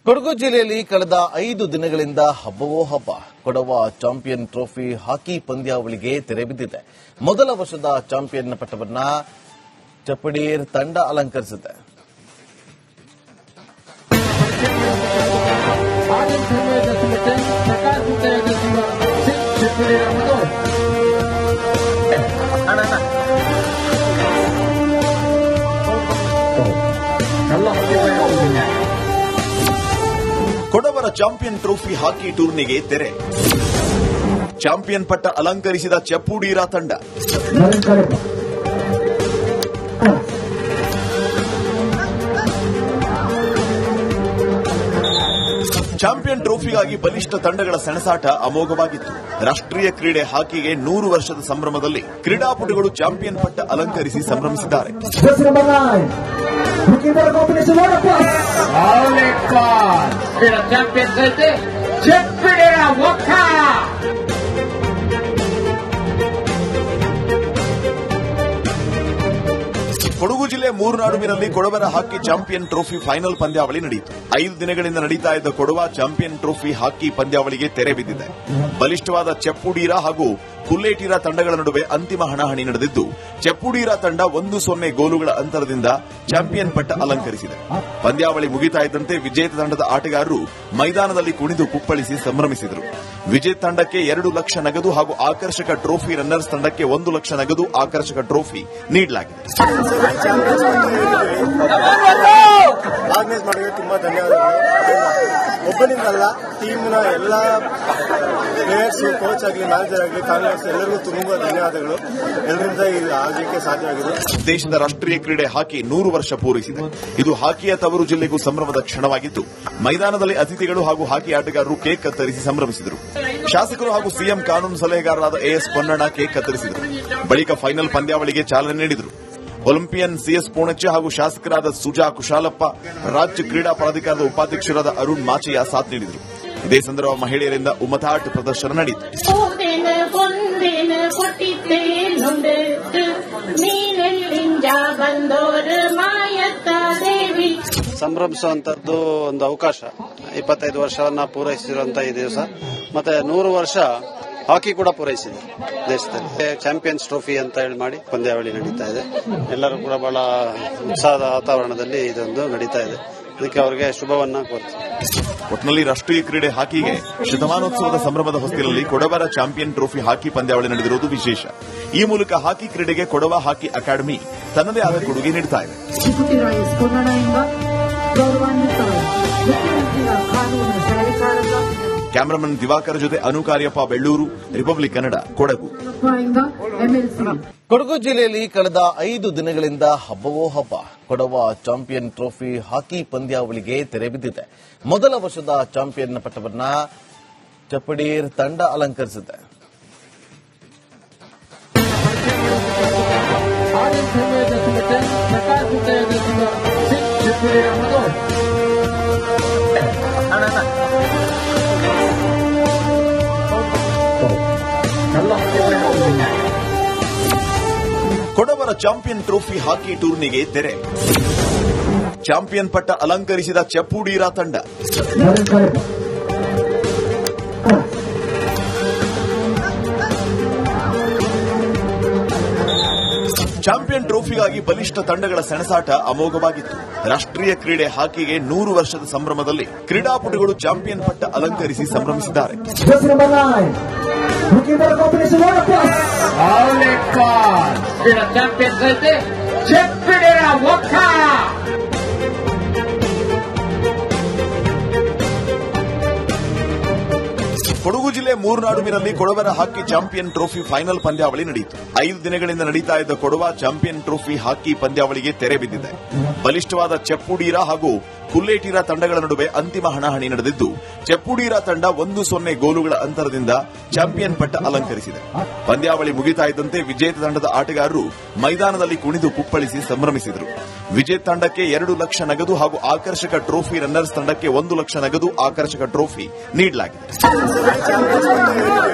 ಕೊಡಗು ಜಿಲ್ಲೆಯಲ್ಲಿ ಕಳೆದ 5 ದಿನಗಳಿಂದ ಹಬ್ಬವೋ ಹಬ್ಬ. ಕೊಡವ ಚಾಂಪಿಯನ್ ಟ್ರೋಫಿ ಹಾಕಿ ಪಂದ್ಯಾವಳಿಗೆ ತೆರೆ ಬಿದ್ದಿದೆ. ಮೊದಲ ವರ್ಷದ ಚಾಂಪಿಯನ್ ಪಟ್ಟವನ್ನ ಚಪ್ಪಡೀರ್ ತಂಡ ಅಲಂಕರಿಸಿದೆ. ಕೊಡವರ ಚಾಂಪಿಯನ್ ಟ್ರೋಫಿ ಹಾಕಿ ಟೂರ್ನಿಗೆ ತೆರೆ. ಚಾಂಪಿಯನ್ ಪಟ್ಟ ಅಲಂಕರಿಸಿದ ಚಪ್ಪುಡೀರ ತಂಡ. ಚಾಂಪಿಯನ್ ಟ್ರೋಫಿಗಾಗಿ ಬಲಿಷ್ಠ ತಂಡಗಳ ಸೆಣಸಾಟ ಅಮೋಘವಾಗಿತ್ತು. ರಾಷ್ಟ್ರೀಯ ಕ್ರೀಡೆ ಹಾಕಿಗೆ 100 ವರ್ಷದ ಸಂಭ್ರಮದಲ್ಲಿ ಕ್ರೀಡಾಪಟುಗಳು ಚಾಂಪಿಯನ್ ಪಟ್ಟ ಅಲಂಕರಿಸಿ ಸಂಭ್ರಮಿಸಿದ್ದಾರೆ. ಕೊಡಗು ಜಿಲ್ಲೆ ಮೂರ್ನಾಡುವಿನಲ್ಲಿ ಕೊಡವರ ಹಾಕಿ ಚಾಂಪಿಯನ್ ಟ್ರೋಫಿ ಫೈನಲ್ ಪಂದ್ಯಾವಳಿ ನಡೆಯಿತು. 5 ದಿನಗಳಿಂದ ನಡೀತಾ ಇದ್ದ ಕೊಡವ ಚಾಂಪಿಯನ್ ಟ್ರೋಫಿ ಹಾಕಿ ಪಂದ್ಯಾವಳಿಗೆ ತೆರೆ ಬಿದ್ದಿದೆ. ಬಲಿಷ್ಠವಾದ ಚಪ್ಪುಡೀರ ಹಾಗೂ ಕುಲ್ಲೇಟೀರ ತಂಡಗಳ ನಡುವೆ ಅಂತಿಮ ಹಣಾಹಣಿ ನಡೆದಿದ್ದು, ಚಪ್ಪುಡೀರ ತಂಡ 1-0 ಗೋಲುಗಳ ಅಂತರದಿಂದ ಚಾಂಪಿಯನ್ ಪಟ್ಟ ಅಲಂಕರಿಸಿದೆ. ಪಂದ್ಯಾವಳಿ ಮುಗಿತಾ ಇದ್ದಂತೆ ವಿಜೇತ ತಂಡದ ಆಟಗಾರರು ಮೈದಾನದಲ್ಲಿ ಕುಣಿದು ಕುಪ್ಪಳಿಸಿ ಸಂಭ್ರಮಿಸಿದರು. ವಿಜೇತ ತಂಡಕ್ಕೆ 2 ಲಕ್ಷ ನಗದು ಹಾಗೂ ಆಕರ್ಷಕ ಟ್ರೋಫಿ, ರನ್ನರ್ಸ್ ತಂಡಕ್ಕೆ 1 ಲಕ್ಷ ನಗದು ಆಕರ್ಷಕ ಟ್ರೋಫಿ ನೀಡಲಾಗಿದೆ. ಆರ್ಗನೈಸ್ ಮಾಡೋದಕ್ಕೆ ತುಂಬಾ ಧನ್ಯವಾದಗಳು. ಒಬ್ಬನಿಂದಲ್ಲ, ಟೀಮ್ನ ಎಲ್ಲ ಪ್ಲೇಯರ್ಸ್, ಕೋಚ್ ಆಗಲಿ, ಮ್ಯಾನೇಜರ್ ಆಗಲಿ, ಕಾಂಗ್ರೆಸ್ ಎಲ್ಲರಿಗೂ ತುಂಬಾ ಧನ್ಯವಾದಗಳು. ಎಲ್ಲರಿಂದ ಇದು ಆಗಲಿಕ್ಕೆ ಸಾಧ್ಯವಾಗಿದೆ. ದೇಶದ ರಾಷ್ಟ್ರೀಯ ಕ್ರೀಡೆ ಹಾಕಿ 100 ವರ್ಷ ಪೂರೈಸಿದೆ. ಇದು ಹಾಕಿಯ ತವರು ಜಿಲ್ಲೆಗೂ ಸಂಭ್ರಮದ ಕ್ಷಣವಾಗಿದ್ದು, ಮೈದಾನದಲ್ಲಿ ಅತಿಥಿಗಳು ಹಾಗೂ ಹಾಕಿ ಆಟಗಾರರು ಕೇಕ್ ಕತ್ತರಿಸಿ ಸಂಭ್ರಮಿಸಿದರು. ಶಾಸಕರು ಹಾಗೂ ಸಿಎಂ ಕಾನೂನು ಸಲಹೆಗಾರರಾದ ಎಎಸ್ ಪೊನ್ನಣ್ಣ ಕೇಕ್ ಕತ್ತರಿಸಿದರು. ಬಳಿಕ ಫೈನಲ್ ಪಂದ್ಯಾವಳಿಗೆ ಚಾಲನೆ ನೀಡಿದರು. ಒಲಿಂಪಿಯನ್ ಸಿಎಸ್ ಪೂಣಚ್ಚ ಹಾಗೂ ಶಾಸಕರಾದ ಸುಜಾ ಕುಶಾಲಪ್ಪ, ರಾಜ್ಯ ಕ್ರೀಡಾ ಪ್ರಾಧಿಕಾರದ ಉಪಾಧ್ಯಕ್ಷರಾದ ಅರುಣ್ ಮಾಚಯ್ಯ ಸಾಥ್ ನೀಡಿದರು. ಇದೇ ಸಂದರ್ಭ ಮಹಿಳೆಯರಿಂದ ಉಮತಾಟ್ ಪ್ರದರ್ಶನ ನಡೆಯಿತು. ಸಂಭ್ರಮಿಸುವಂತದ್ದು ಒಂದು ಅವಕಾಶ. 25 ವರ್ಷವನ್ನ ಪೂರೈಸಿರುವಂತಹ ಈ ದಿವಸ, ಮತ್ತೆ 100 ವರ್ಷ ಹಾಕಿ ಕೂಡ ಪೂರೈಸಿದೆ ದೇಶದಲ್ಲಿ. ಚಾಂಪಿಯನ್ಸ್ ಟ್ರೋಫಿ ಅಂತ ಹೇಳಿ ಮಾಡಿ ಪಂದ್ಯಾವಳಿ ನಡೀತಾ ಇದೆ. ಎಲ್ಲರೂ ಕೂಡ ಬಹಳ ಉತ್ಸಾಹದ ವಾತಾವರಣದಲ್ಲಿ ಇದೊಂದು ನಡೀತಾ ಇದೆ. ಅದಕ್ಕೆ ಅವರಿಗೆ ಶುಭವನ್ನ ಕೋರ್ತೀನಿ. ಒಟ್ಟಿನಲ್ಲಿ ರಾಷ್ಟ್ರೀಯ ಕ್ರೀಡೆ ಹಾಕಿಗೆ ಶತಮಾನೋತ್ಸವದ ಸಂಭ್ರಮದ ಹೊಸ್ತಿಲಲ್ಲಿ ಕೊಡವರ ಚಾಂಪಿಯನ್ ಟ್ರೋಫಿ ಹಾಕಿ ಪಂದ್ಯಾವಳಿ ನಡೆದಿರುವುದು ವಿಶೇಷ. ಈ ಮೂಲಕ ಹಾಕಿ ಕ್ರೀಡೆಗೆ ಕೊಡವ ಹಾಕಿ ಅಕಾಡೆಮಿ ತನ್ನದೇ ಆದ ಕೊಡುಗೆ ನೀಡುತ್ತಾ ಇದೆ. ಕ್ಯಾಮರಾಮನ್ ದಿವಾಕರ್ ಜೊತೆ ಅನುಕಾರ್ಯಪ್ಪ, ಬೆಳ್ಳೂರು, ರಿಪಬ್ಲಿಕ್ ಕನ್ನಡ, ಕೊಡಗು. ಕೊಡಗು ಜಿಲ್ಲೆಯಲ್ಲಿ ಕಳೆದ 5 ದಿನಗಳಿಂದ ಹಬ್ಬವೋ ಹಬ್ಬ. ಕೊಡವ ಚಾಂಪಿಯನ್ ಟ್ರೋಫಿ ಹಾಕಿ ಪಂದ್ಯಾವಳಿಗೆ ತೆರೆ ಬಿದ್ದಿದೆ. ಮೊದಲ ವರ್ಷದ ಚಾಂಪಿಯನ್ ಪಟ್ಟವನ್ನ ಚಪ್ಪಡೀರ್ ತಂಡ ಅಲಂಕರಿಸಿದೆ. ಕೊಡವರ ಚಾಂಪಿಯನ್ ಟ್ರೋಫಿ ಹಾಕಿ ಟೂರ್ನಿಗೆ ತೆರೆ. ಚಾಂಪಿಯನ್ ಪಟ್ಟ ಅಲಂಕರಿಸಿದ ಚಪ್ಪುಡೀರ ತಂಡ. ಚಾಂಪಿಯನ್ ಟ್ರೋಫಿಗಾಗಿ ಬಲಿಷ್ಠ ತಂಡಗಳ ಸೆಣಸಾಟ ಅಮೋಘವಾಗಿತ್ತು. ರಾಷ್ಟ್ರೀಯ ಕ್ರೀಡೆ ಹಾಕಿಗೆ 100 ವರ್ಷದ ಸಂಭ್ರಮದಲ್ಲಿ ಕ್ರೀಡಾಪಟುಗಳು ಚಾಂಪಿಯನ್ ಪಟ್ಟ ಅಲಂಕರಿಸಿ ಸಂಭ್ರಮಿಸಿದ್ದಾರೆ. ಕೊಡಗು ಜಿಲ್ಲೆ ಮೂರ್ನಾಡುವಿನಲ್ಲಿ ಕೊಡವರ ಹಾಕಿ ಚಾಂಪಿಯನ್ ಟ್ರೋಫಿ ಫೈನಲ್ ಪಂದ್ಯಾವಳಿ ನಡೆಯಿತು. 5 ದಿನಗಳಿಂದ ನಡೀತಾ ಇದ್ದ ಕೊಡವ ಚಾಂಪಿಯನ್ ಟ್ರೋಫಿ ಹಾಕಿ ಪಂದ್ಯಾವಳಿಗೆ ತೆರೆ ಬಿದ್ದಿದೆ. ಬಲಿಷ್ಠವಾದ ಚಪ್ಪುಡೀರ ಹಾಗೂ ಕುಲ್ಲೇಟೀರ ತಂಡಗಳ ನಡುವೆ ಅಂತಿಮ ಹಣಾಹಣಿ ನಡೆದಿದ್ದು, ಚಪ್ಪುಡೀರ ತಂಡ 1-0 ಗೋಲುಗಳ ಅಂತರದಿಂದ ಚಾಂಪಿಯನ್ ಪಟ್ಟ ಅಲಂಕರಿಸಿದೆ. ಪಂದ್ಯಾವಳಿ ಮುಗಿತಾ ಇದ್ದಂತೆ ವಿಜೇತ ತಂಡದ ಆಟಗಾರರು ಮೈದಾನದಲ್ಲಿ ಕುಣಿದು ಕುಪ್ಪಳಿಸಿ ಸಂಭ್ರಮಿಸಿದರು. ವಿಜೇತ ತಂಡಕ್ಕೆ 2 ಲಕ್ಷ ನಗದು ಹಾಗೂ ಆಕರ್ಷಕ ಟ್ರೋಫಿ, ರನ್ನರ್ಸ್ ತಂಡಕ್ಕೆ 1 ಲಕ್ಷ ನಗದು ಆಕರ್ಷಕ ಟ್ರೋಫಿ ನೀಡಲಾಗಿದೆ.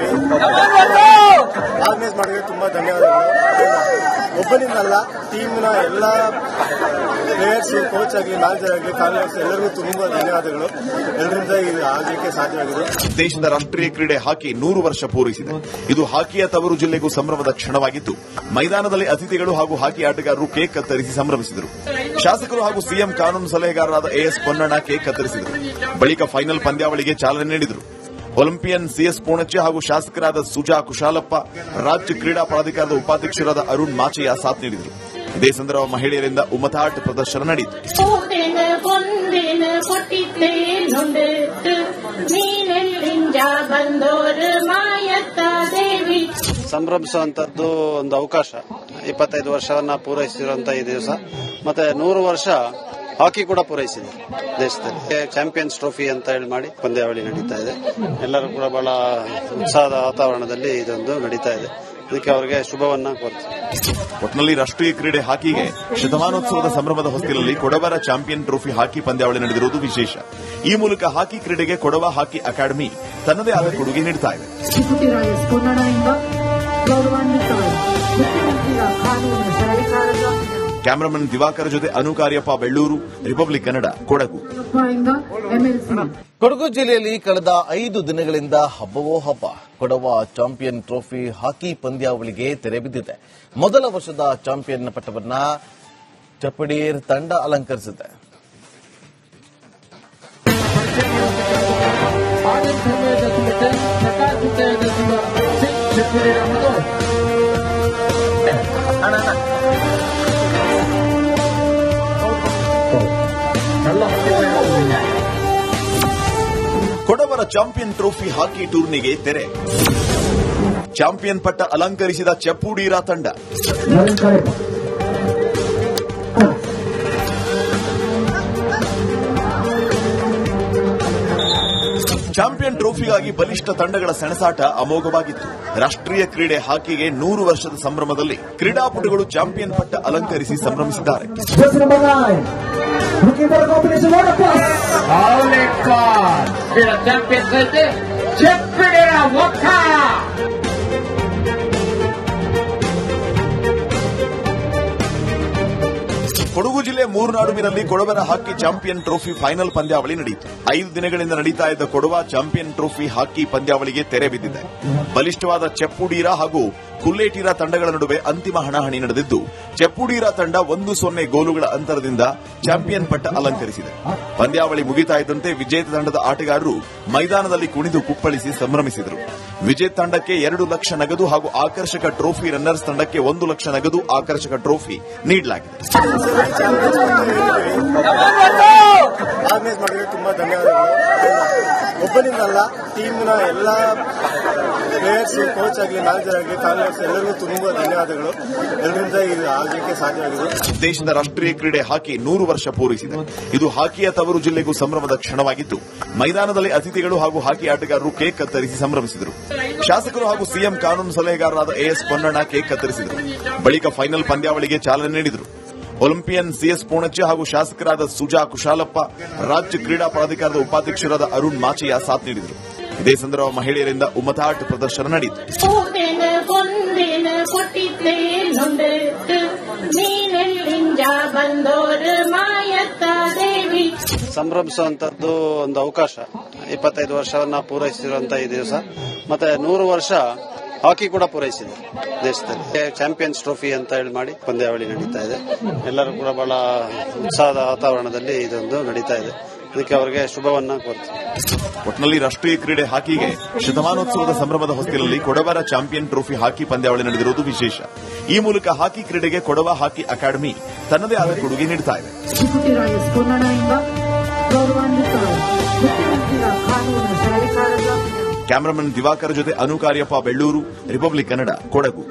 ಆರ್ಗನೈಸ್ ಮಾಡೋದಕ್ಕೆ ತುಂಬಾ ಧನ್ಯವಾದಗಳು. ಒಬ್ಬನಿಂದಲ್ಲ, ಟೀಮ್ನ ಎಲ್ಲ ಪ್ಲೇಯರ್ಸ್, ಕೋಚ್ ಆಗಲಿ, ಮ್ಯಾನೇಜರ್ ಆಗಲಿ, ಫ್ಯಾಮಿಲಿ ಎಲ್ಲರಿಗೂ ತುಂಬಾ ಧನ್ಯವಾದಗಳು. ಎಲ್ಲರಿಂದ ಇದು ಆಗಲಿಕ್ಕೆ ಸಾಧ್ಯವಾಗಿದೆ. ದೇಶದ ರಾಷ್ಟ್ರೀಯ ಕ್ರೀಡೆ ಹಾಕಿ 100 ವರ್ಷ ಪೂರೈಸಿದೆ. ಇದು ಹಾಕಿಯ ತವರು ಜಿಲ್ಲೆಗೂ ಸಂಭ್ರಮದ ಕ್ಷಣವಾಗಿದ್ದು, ಮೈದಾನದಲ್ಲಿ ಅತಿಥಿಗಳು ಹಾಗೂ ಹಾಕಿ ಆಟಗಾರರು ಕೇಕ್ ಕತ್ತರಿಸಿ ಸಂಭ್ರಮಿಸಿದರು. ಶಾಸಕರು ಹಾಗೂ ಸಿಎಂ ಕಾನೂನು ಸಲಹೆಗಾರರಾದ ಎಎಸ್ ಪೊನ್ನಣ್ಣ ಕೇಕ್ ಕತ್ತರಿಸಿದರು. ಬಳಿಕ ಫೈನಲ್ ಪಂದ್ಯಾವಳಿಗೆ ಚಾಲನೆ ನೀಡಿದರು. ಒಲಿಂಪಿಯನ್ ಸಿಎಸ್ ಪೂಣಚ್ಚೆ ಹಾಗೂ ಶಾಸಕರಾದ ಸುಜಾ ಕುಶಾಲಪ್ಪ, ರಾಜ್ಯ ಕ್ರೀಡಾ ಪ್ರಾಧಿಕಾರದ ಉಪಾಧ್ಯಕ್ಷರಾದ ಅರುಣ್ ಮಾಚಯ್ಯ ಸಾಥ್ ನೀಡಿದರು. ಇದೇ ಸಂದರ್ಭ ಮಹಿಳೆಯರಿಂದ ಉಮತಾಟ್ ಪ್ರದರ್ಶನ ನಡೆಯಿತು. ಸಂಭ್ರಮಿಸುವಂತದ್ದು ಒಂದು ಅವಕಾಶ. 25 ವರ್ಷವನ್ನ ಪೂರೈಸಿರುವಂತಹ ಈ ದಿವಸ, ಮತ್ತೆ 100 ವರ್ಷ ಹಾಕಿ ಕೂಡ ಪೂರೈಸಿದೆ ದೇಶದಲ್ಲಿ. ಚಾಂಪಿಯನ್ಸ್ ಟ್ರೋಫಿ ಅಂತ ಹೇಳಿ ಮಾಡಿ ಪಂದ್ಯಾವಳಿ ನಡೀತಾ ಇದೆ. ಎಲ್ಲರೂ ಕೂಡ ಬಹಳ ಉತ್ಸಾಹದ ವಾತಾವರಣದಲ್ಲಿ ಇದೊಂದು ನಡೀತಾ ಇದೆ. ಅದಕ್ಕೆ ಅವರಿಗೆ ಶುಭವನ್ನ ಕೋರ್ತೀನಿ. ಒಟ್ನಲ್ಲಿ ರಾಷ್ಟ್ರೀಯ ಕ್ರೀಡೆ ಹಾಕಿಗೆ ಶತಮಾನೋತ್ಸವದ ಸಂಭ್ರಮದ ಹೊಸ್ತಿಲಲ್ಲಿ ಕೊಡವರ ಚಾಂಪಿಯನ್ ಟ್ರೋಫಿ ಹಾಕಿ ಪಂದ್ಯಾವಳಿ ನಡೆದಿರುವುದು ವಿಶೇಷ. ಈ ಮೂಲಕ ಹಾಕಿ ಕ್ರೀಡೆಗೆ ಕೊಡವ ಹಾಕಿ ಅಕಾಡೆಮಿ ತನ್ನದೇ ಆದ ಕೊಡುಗೆ ನೀಡುತ್ತಾ ಇದೆ. ಕ್ಯಾಮರಾಮನ್ ದಿವಾಕರ್ ಜೊತೆ ಅನುಕಾರ್ಯಪ್ಪ, ಬೆಳ್ಳೂರು, ರಿಪಬ್ಲಿಕ್ ಕನ್ನಡ, ಕೊಡಗು. ಕೊಡಗು ಜಿಲ್ಲೆಯಲ್ಲಿ ಕಳೆದ 5 ದಿನಗಳಿಂದ ಹಬ್ಬವೋ ಹಬ್ಬ. ಕೊಡವ ಚಾಂಪಿಯನ್ ಟ್ರೋಫಿ ಹಾಕಿ ಪಂದ್ಯಾವಳಿಗೆ ತೆರೆ ಬಿದ್ದಿದೆ. ಮೊದಲ ವರ್ಷದ ಚಾಂಪಿಯನ್ ಪಟ್ಟವನ್ನ ಚಪ್ಪಡೀರ್ ತಂಡ ಅಲಂಕರಿಸಿದೆ. ಕೊಡವರ ಚಾಂಪಿಯನ್ ಟ್ರೋಫಿ ಹಾಕಿ ಟೂರ್ನಿಗೆ ತೆರೆ. ಚಾಂಪಿಯನ್ ಪಟ್ಟ ಅಲಂಕರಿಸಿದ ಚಪ್ಪುಡೀರ ತಂಡ. ಚಾಂಪಿಯನ್ ಟ್ರೋಫಿಗಾಗಿ ಬಲಿಷ್ಠ ತಂಡಗಳ ಸೆಣಸಾಟ ಅಮೋಘವಾಗಿತ್ತು. ರಾಷ್ಟ್ರೀಯ ಕ್ರೀಡೆ ಹಾಕಿಗೆ 100 ವರ್ಷದ ಸಂಭ್ರಮದಲ್ಲಿ ಕ್ರೀಡಾಪಟುಗಳು ಚಾಂಪಿಯನ್ ಪಟ್ಟ ಅಲಂಕರಿಸಿ ಸಂಭ್ರಮಿಸಿದ್ದಾರೆ. ಕೊಡಗು ಜಿಲ್ಲೆ ಮೂರ್ನಾಡುವಿನಲ್ಲಿ ಕೊಡವರ ಹಾಕಿ ಚಾಂಪಿಯನ್ ಟ್ರೋಫಿ ಫೈನಲ್ ಪಂದ್ಯಾವಳಿ ನಡೆಯಿತು. 5 ದಿನಗಳಿಂದ ನಡೀತಾ ಇದ್ದ ಕೊಡವ ಚಾಂಪಿಯನ್ ಟ್ರೋಫಿ ಹಾಕಿ ಪಂದ್ಯಾವಳಿಗೆ ತೆರೆ ಬಿದ್ದಿದೆ. ಬಲಿಷ್ಠವಾದ ಚೆಪ್ಪುಡೀರ ಹಾಗೂ ಕುಲ್ಲೇಟೀರ ತಂಡಗಳ ನಡುವೆ ಅಂತಿಮ ಹಣಾಹಣಿ ನಡೆದಿದ್ದು, ಚೆಪ್ಪುಡೀರ ತಂಡ 1-0 ಗೋಲುಗಳ ಅಂತರದಿಂದ ಚಾಂಪಿಯನ್ ಪಟ್ಟ ಅಲಂಕರಿಸಿದೆ. ಪಂದ್ಯಾವಳಿ ಮುಗಿತಾ ಇದ್ದಂತೆ ವಿಜೇತ ತಂಡದ ಆಟಗಾರರು ಮೈದಾನದಲ್ಲಿ ಕುಣಿದು ಕುಪ್ಪಳಿಸಿ ಸಂಭ್ರಮಿಸಿದರು. ವಿಜೇತ ತಂಡಕ್ಕೆ 2 ಲಕ್ಷ ನಗದು ಹಾಗೂ ಆಕರ್ಷಕ ಟ್ರೋಫಿ, ರನ್ನರ್ಸ್ ತಂಡಕ್ಕೆ 1 ಲಕ್ಷ ನಗದು ಆಕರ್ಷಕ ಟ್ರೋಫಿ ನೀಡಲಾಗಿದೆ. ಆರ್ಗನೈಸ್ ಮಾಡಿದ್ರೆ ತುಂಬಾ ಧನ್ಯವಾದಗಳು. ಒಬ್ಬನಿಂದಲ್ಲ, ಟೀಮ್ನ ಎಲ್ಲ ಪ್ಲೇಯರ್ಸ್, ಕೋಚ್ ಆಗಲಿ, ಮ್ಯಾನೇಜರ್ ಆಗಲಿ, ಫ್ಯಾಮಿಲಿ ಎಲ್ಲರಿಗೂ ತುಂಬಾ ಧನ್ಯವಾದಗಳು. ಎಲ್ಲರಿಂದ ಇದು ಆಗಲಿಕ್ಕೆ ಸಾಧ್ಯವಾಗಿದೆ. ದೇಶದ ರಾಷ್ಟ್ರೀಯ ಕ್ರೀಡೆ ಹಾಕಿ 100 ವರ್ಷ ಪೂರೈಸಿದೆ. ಇದು ಹಾಕಿಯ ತವರು ಜಿಲ್ಲೆಗೂ ಸಂಭ್ರಮದ ಕ್ಷಣವಾಗಿದ್ದು, ಮೈದಾನದಲ್ಲಿ ಅತಿಥಿಗಳು ಹಾಗೂ ಹಾಕಿ ಆಟಗಾರರು ಕೇಕ್ ಕತ್ತರಿಸಿ ಸಂಭ್ರಮಿಸಿದರು. ಶಾಸಕರು ಹಾಗೂ ಸಿಎಂ ಕಾನೂನು ಸಲಹೆಗಾರರಾದ ಎಎಸ್ ಪೊನ್ನಣ್ಣ ಕೇಕ್ ಕತ್ತರಿಸಿದರು. ಬಳಿಕ ಫೈನಲ್ ಪಂದ್ಯಾವಳಿಗೆ ಚಾಲನೆ ನೀಡಿದರು. ಒಲಿಂಪಿಯನ್ ಸಿಎಸ್ ಪೂಣಚ್ಚೆ ಹಾಗೂ ಶಾಸಕರಾದ ಸುಜಾ ಕುಶಾಲಪ್ಪ, ರಾಜ್ಯ ಕ್ರೀಡಾ ಪ್ರಾಧಿಕಾರದ ಉಪಾಧ್ಯಕ್ಷರಾದ ಅರುಣ್ ಮಾಚಯ್ಯ ಸಾಥ್ ನೀಡಿದರು. ಇದೇ ಸಂದರ್ಭ ಮಹಿಳೆಯರಿಂದ ಉಮತಾಟ್ ಪ್ರದರ್ಶನ ನಡೆಯಿತು. ಸಂಭ್ರಮಿಸುವಂತದ್ದು ಒಂದು ಅವಕಾಶ. 25 ವರ್ಷವನ್ನ ಪೂರೈಸಿರುವಂತಹ ಈ ದಿವಸ, ಮತ್ತೆ 100 ವರ್ಷ ಹಾಕಿ ಕೂಡ ಪೂರೈಸಿದೆ ದೇಶದಲ್ಲಿ. ಚಾಂಪಿಯನ್ಸ್ ಟ್ರೋಫಿ ಅಂತ ಹೇಳಿ ಮಾಡಿ ಪಂದ್ಯಾವಳಿ ನಡೀತಾ ಇದೆ. ಎಲ್ಲರೂ ಕೂಡ ಬಹಳ ಉತ್ಸಾಹದ ವಾತಾವರಣದಲ್ಲಿ ಇದೊಂದು ನಡೀತಾ ಇದೆ. ಅದಕ್ಕೆ ಅವರಿಗೆ ಶುಭವನ್ನ ಕೋರ್ತೀನಿ. ಒಟ್ನಲ್ಲಿ ರಾಷ್ಟ್ರೀಯ ಕ್ರೀಡೆ ಹಾಕಿಗೆ ಶತಮಾನೋತ್ಸವದ ಸಂಭ್ರಮದ ಹೊಸ್ತಿಲಲ್ಲಿ ಕೊಡವರ ಚಾಂಪಿಯನ್ ಟ್ರೋಫಿ ಹಾಕಿ ಪಂದ್ಯಾವಳಿ ನಡೆದಿರುವುದು ವಿಶೇಷ. ಈ ಮೂಲಕ ಹಾಕಿ ಕ್ರೀಡೆಗೆ ಕೊಡವ ಹಾಕಿ ಅಕಾಡೆಮಿ ತನ್ನದೇ ಆದ ಕೊಡುಗೆ ನೀಡುತ್ತಾ ಇದೆ. ಕ್ಯಾಮರಾಮನ್ ದಿವಾಕರ್ ಜೊತೆ ಅನುಕಾರ್ಯಪ್ಪ, ಬೆಳ್ಳೂರು, ರಿಪಬ್ಲಿಕ್ ಕನ್ನಡ, ಕೊಡಗು.